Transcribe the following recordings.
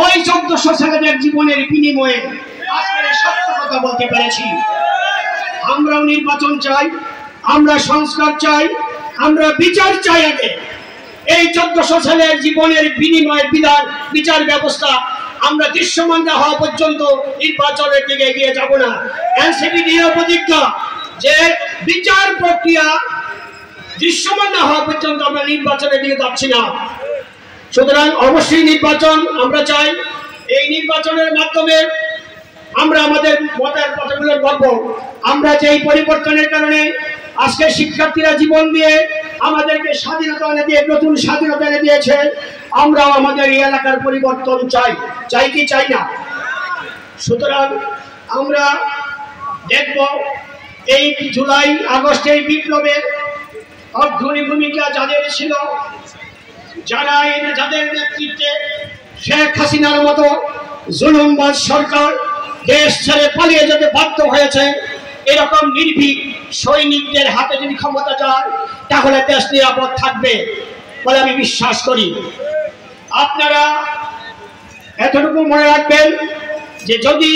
ওই 1400 ছেলেদের জীবনের বিনিময়ে আজকে সত্য কথা বলতে পেরেছি। আমরাও নির্বাচন চাই, আমরা সংস্কার চাই, আমরা বিচার চাই। আগে এই 1400 ছেলের জীবনের বিনিময়ে বিচার ব্যবস্থা আমরা দৃশ্যমান না হওয়া পর্যন্ত নির্বাচনের দিকে এগিয়ে যাব না। এনসিপি দৃঢ় প্রতিজ্ঞা যে বিচার প্রক্রিয়া দৃশ্যমান না হওয়া পর্যন্ত আমরা নির্বাচনের দিকে যাচ্ছি না। সুতরাং অবশ্যই নির্বাচন আমরা চাই। এই নির্বাচনের মাধ্যমে আমরা আমাদের মতের কথাগুলো বলবো। আমরা যে পরিবর্তনের কারণে আজকে শিক্ষার্থীরা জীবন দিয়ে আমাদেরকে স্বাধীনতা এনে দিয়ে নতুন স্বাধীনতা এনে দিয়েছে, আমরাও আমাদের এই এলাকার পরিবর্তন চাই। চাই কি চাই না? সুতরাং আমরা দেখব এই জুলাই আগস্টের বিপ্লবের অগ্রণী ভূমিকা যাদের ছিল, যাদের নেতৃত্বে শেখ হাসিনার মতো জুলুমবাজ সরকার দেশ ছেড়ে পালিয়ে যেতে বাধ্য হয়েছে, এরকম নির্ভীক সৈনিকদের হাতে যদি ক্ষমতা যায় তাহলে দেশ নিরাপদ থাকবে বলে আমি বিশ্বাস করি। আপনারা এতটুকু মনে রাখবেন যে যদি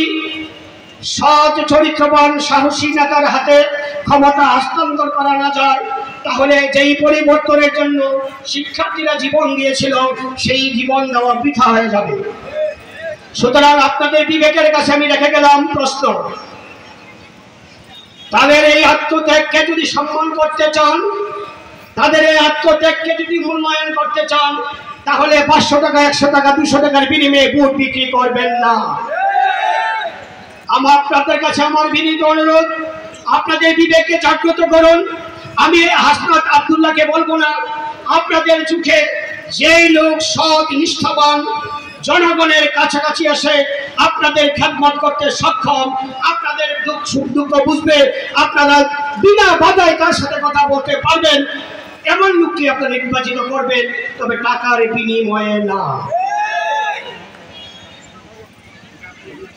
সৎ চরিত্রবান সাহসী নেতার হাতে ক্ষমতা হস্তান্তর করা না যায় তাহলে যেই পরিবর্তনের জন্য শিক্ষার্থীরা জীবন দিয়েছিল সেই জীবন দেওয়া বৃথা হয়ে যাবে। সুতরাং আপনাদের বিবেকের কাছে আমি রেখে গেলাম প্রশ্ন, তাদের এই আত্মত্যাগকে যদি সম্মান করতে চান, তাদের এই আত্মত্যাগকে যদি মূল্যায়ন করতে চান তাহলে 500 টাকা 100 টাকা 200 টাকার বিনিময়ে ভোট বিক্রি করবেন না। আমার আপনাদের কাছে আমার বিনীত অনুরোধ, আপনাদের বিবেককে জাগ্রত করুন। আমি হাসনাত আব্দুল্লাহকে বলবো না, আপনাদের চোখে যেই লোক সৎ নিষ্ঠাবান জনগণের কাছাকাছি এসে আপনাদের খেদমত করতে সক্ষম, আপনাদের সুখ দুঃখ বুঝবে, আপনারা বিনা বাধায় তার সাথে কথা বলতে পারবেন, এমন লোককে আপনারা নির্বাচিত করবেন, তবে টাকার বিনিময়ে না।